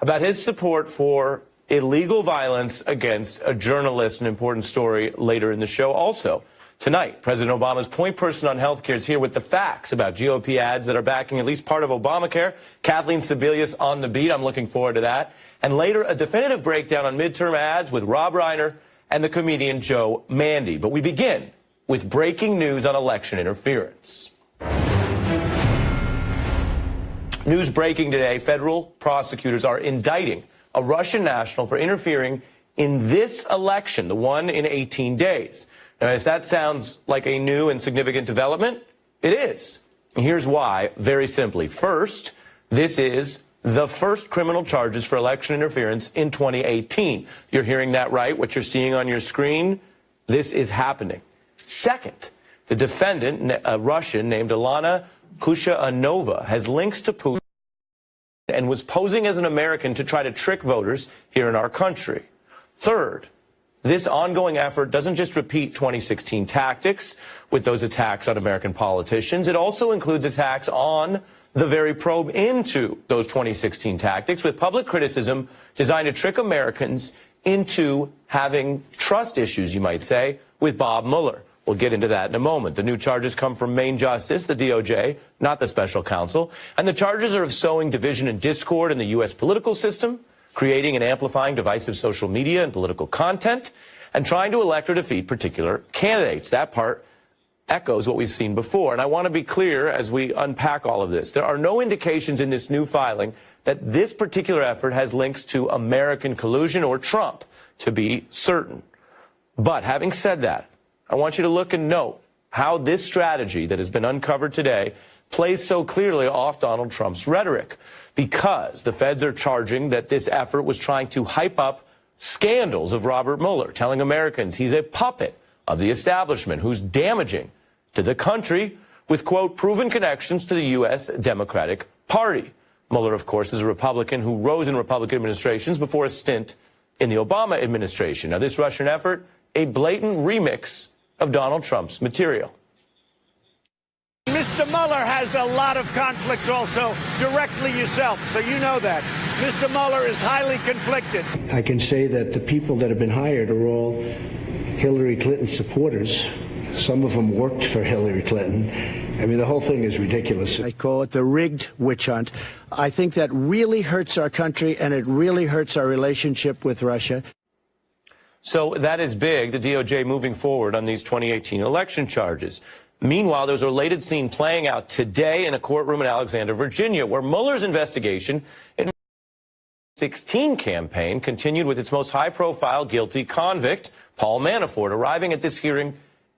about his support for illegal violence against a journalist, an important story later in the show. Also, tonight, President Obama's point person on health care is here with the facts about GOP ads that are backing at least part of Obamacare. Kathleen Sebelius on the beat. I'm looking forward to that. And later, a definitive breakdown on midterm ads with Rob Reiner and the comedian Joe Mandy. But we begin with breaking news on election interference. News breaking today, federal prosecutors are indicting a Russian national for interfering in this election, the one in 18 days. Now, if that sounds like a new and significant development, it is. And here's why, very simply. First, this is the first criminal charges for election interference in 2018. You're hearing that right, what you're seeing on your screen, this is happening. Second, the defendant, a Russian named Alana Kushanova, has links to Putin and was posing as an American to try to trick voters here in our country. Third, this ongoing effort doesn't just repeat 2016 tactics with those attacks on American politicians. It also includes attacks on the very probe into those 2016 tactics with public criticism designed to trick Americans into having trust issues, you might say, with Bob Mueller. We'll get into that in a moment. The new charges come from Maine Justice, the DOJ, not the special counsel. And the charges are of sowing division and discord in the U.S. political system, creating and amplifying divisive social media and political content, and trying to elect or defeat particular candidates. That part echoes what we've seen before. And I want to be clear as we unpack all of this. There are no indications in this new filing that this particular effort has links to American collusion or Trump, to be certain. But having said that, I want you to look and note how this strategy that has been uncovered today plays so clearly off Donald Trump's rhetoric, because the feds are charging that this effort was trying to hype up scandals of Robert Mueller, telling Americans he's a puppet of the establishment who's damaging to the country with, quote, proven connections to the U.S. Democratic Party. Mueller, of course, is a Republican who rose in Republican administrations before a stint in the Obama administration. Now, this Russian effort, a blatant remix of Donald Trump's material. Mr. Mueller has a lot of conflicts also, directly yourself, so you know that. Mr. Mueller is highly conflicted. I can say that the people that have been hired are all Hillary Clinton supporters. Some of them worked for Hillary Clinton. I mean, the whole thing is ridiculous. I call it the rigged witch hunt. I think that really hurts our country, and it really hurts our relationship with Russia. So that is big, the DOJ moving forward on these 2018 election charges. Meanwhile, there's a related scene playing out today in a courtroom in Alexandria, Virginia, where Mueller's investigation in the 2016 campaign continued with its most high-profile guilty convict, Paul Manafort, arriving at this hearing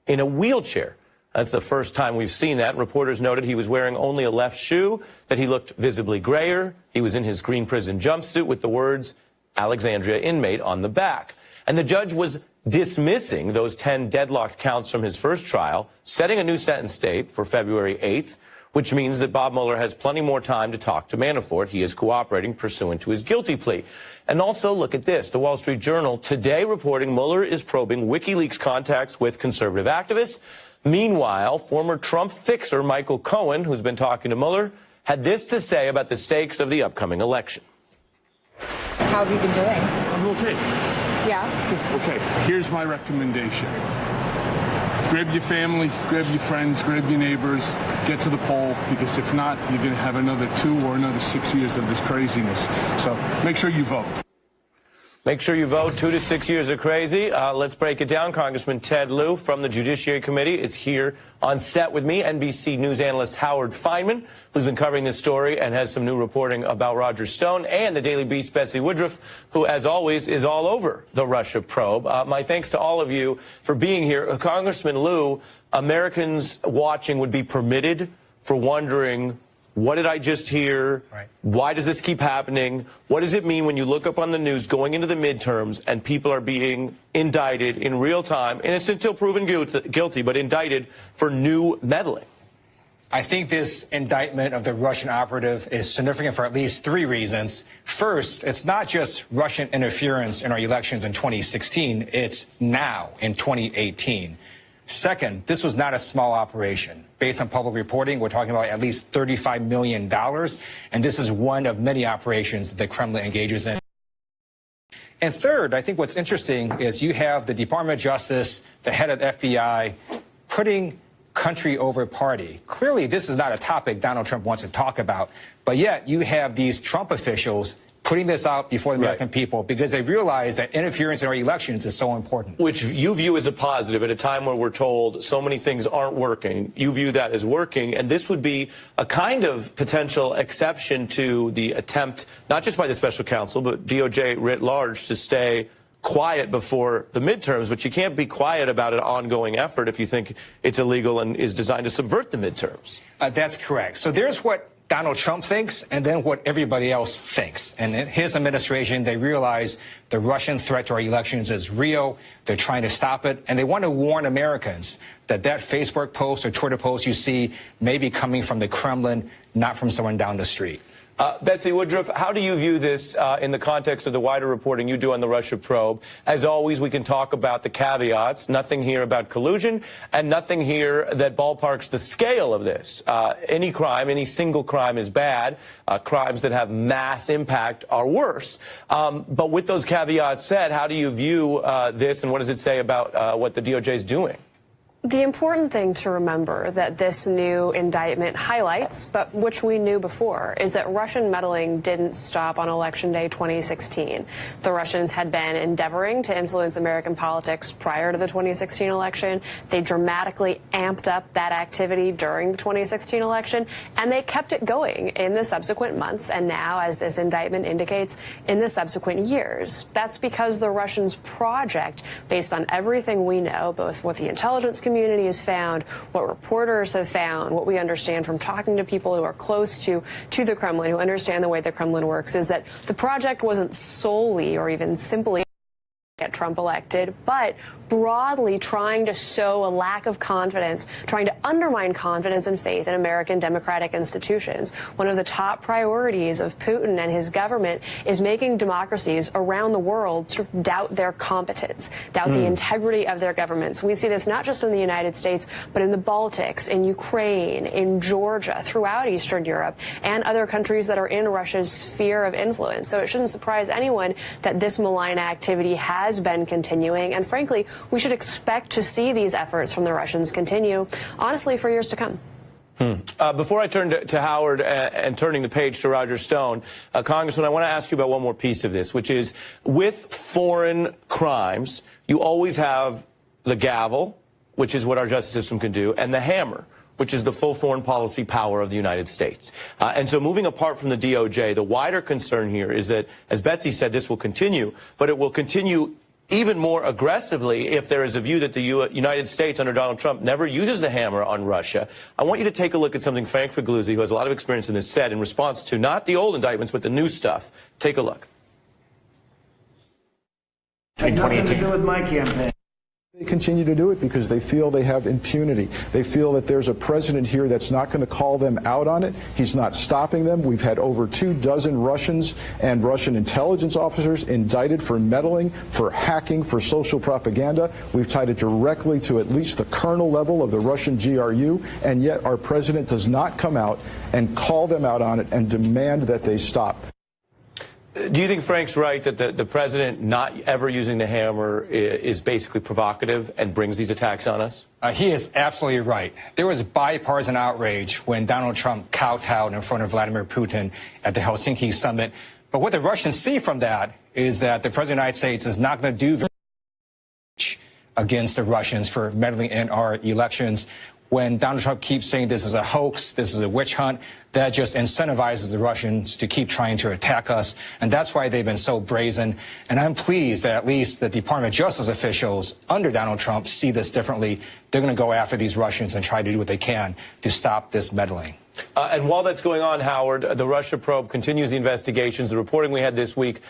in a wheelchair. That's the first time we've seen that. Reporters noted he was wearing only a left shoe, that he looked visibly grayer. He was in his green prison jumpsuit with the words Alexandria inmate on the back. And the judge was dismissing those 10 deadlocked counts from his first trial, setting a new sentence date for February 8th, which means that Bob Mueller has plenty more time to talk to Manafort. He is cooperating pursuant to his guilty plea. And also, look at this. The Wall Street Journal today reporting Mueller is probing WikiLeaks contacts with conservative activists. Meanwhile, former Trump fixer Michael Cohen, who's been talking to Mueller, had this to say about the stakes of the upcoming election. How have you been doing? I'm okay. Yeah? Okay, here's my recommendation. Grab your family, grab your friends, grab your neighbors, get to the poll, because if not, you're going to have another 2 or another 6 years of this craziness. So make sure you vote. Make sure you vote. 2 to 6 years of crazy. Let's break it down. Congressman Ted Lieu from the Judiciary Committee is here on set with me. NBC News analyst Howard Feynman, who's been covering this story and has some new reporting about Roger Stone, and the Daily Beast's Betsy Woodruff, who, as always, is all over the Russia probe. My thanks to all of you for being here. Congressman Lieu, Americans watching would be permitted for wondering, what did I just hear? Right. Why does this keep happening? What does it mean when you look up on the news going into the midterms and people are being indicted in real time, innocent until proven guilty, but indicted for new meddling? I think this indictment of the Russian operative is significant for at least 3 reasons. First, it's not just Russian interference in our elections in 2016. It's now in 2018. Second, this was not a small operation. Based on public reporting, we're talking about at least $35 million, and this is one of many operations that the Kremlin engages in. And third, I think what's interesting is you have the Department of Justice, the head of the FBI, putting country over party. Clearly, this is not a topic Donald Trump wants to talk about, but yet you have these Trump officials putting this out before the American people because they realize that interference in our elections is so important. Which you view as a positive at a time where we're told so many things aren't working. You view that as working, and this would be a kind of potential exception to the attempt, not just by the special counsel, but DOJ writ large, to stay quiet before the midterms, but you can't be quiet about an ongoing effort if you think it's illegal and is designed to subvert the midterms. That's correct. So there's what Donald Trump thinks and then what everybody else thinks. And in his administration, they realize the Russian threat to our elections is real. They're trying to stop it. And they want to warn Americans that that Facebook post or Twitter post you see may be coming from the Kremlin, not from someone down the street. Betsy Woodruff, how do you view this in the context of the wider reporting you do on the Russia probe? As always, we can talk about the caveats. Nothing here about collusion and nothing here that ballparks the scale of this. Any crime, any single crime is bad. Crimes that have mass impact are worse. But with those caveats said, how do you view this and what does it say about what the DOJ is doing? The important thing to remember that this new indictment highlights, but which we knew before, is that Russian meddling didn't stop on Election Day 2016. The Russians had been endeavoring to influence American politics prior to the 2016 election. They dramatically amped up that activity during the 2016 election, and they kept it going in the subsequent months, and now, as this indictment indicates, in the subsequent years. That's because the Russians' project, based on everything we know, both what the intelligence community has found, what reporters have found, what we understand from talking to people who are close to the Kremlin, who understand the way the Kremlin works, is that the project wasn't solely or even simply get Trump elected, but broadly trying to sow a lack of confidence, trying to undermine confidence and faith in American democratic institutions. One of the top priorities of Putin and his government is making democracies around the world sort of doubt their competence, doubt the integrity of their governments. We see this not just in the United States, but in the Baltics, in Ukraine, in Georgia, throughout Eastern Europe, and other countries that are in Russia's sphere of influence. So it shouldn't surprise anyone that this malign activity has been continuing, and frankly, we should expect to see these efforts from the Russians continue, honestly, for years to come. Before I turn to Howard and turning the page to Roger Stone, Congressman, I want to ask you about one more piece of this, which is with foreign crimes, you always have the gavel, which is what our justice system can do, and the hammer, which is the full foreign policy power of the United States. And so moving apart from the DOJ, the wider concern here is that, as Betsy said, this will continue, but it will continue even more aggressively if there is a view that the United States under Donald Trump never uses the hammer on Russia. I want you to take a look at something Frank Figliuzzi, who has a lot of experience in this, said in response to not the old indictments, but the new stuff. Take a look. Had nothing to do with my campaign. They continue to do it because they feel they have impunity. They feel that there's a president here that's not going to call them out on it. He's not stopping them. We've had over 24 Russians and Russian intelligence officers indicted for meddling, for hacking, for social propaganda. We've tied it directly to at least the colonel level of the Russian GRU, and yet our president does not come out and call them out on it and demand that they stop. Do you think Frank's right that the president not ever using the hammer is basically provocative and brings these attacks on us? He is absolutely right. There was bipartisan outrage when Donald Trump kowtowed in front of Vladimir Putin at the Helsinki summit. But what the Russians see from that is that the president of the United States is not going to do very much against the Russians for meddling in our elections. When Donald Trump keeps saying this is a hoax, this is a witch hunt, that just incentivizes the Russians to keep trying to attack us. And that's why they've been so brazen. And I'm pleased that at least the Department of Justice officials under Donald Trump see this differently. They're going to go after these Russians and try to do what they can to stop this meddling. And while that's going on, Howard, the Russia probe continues the investigations. The reporting we had this week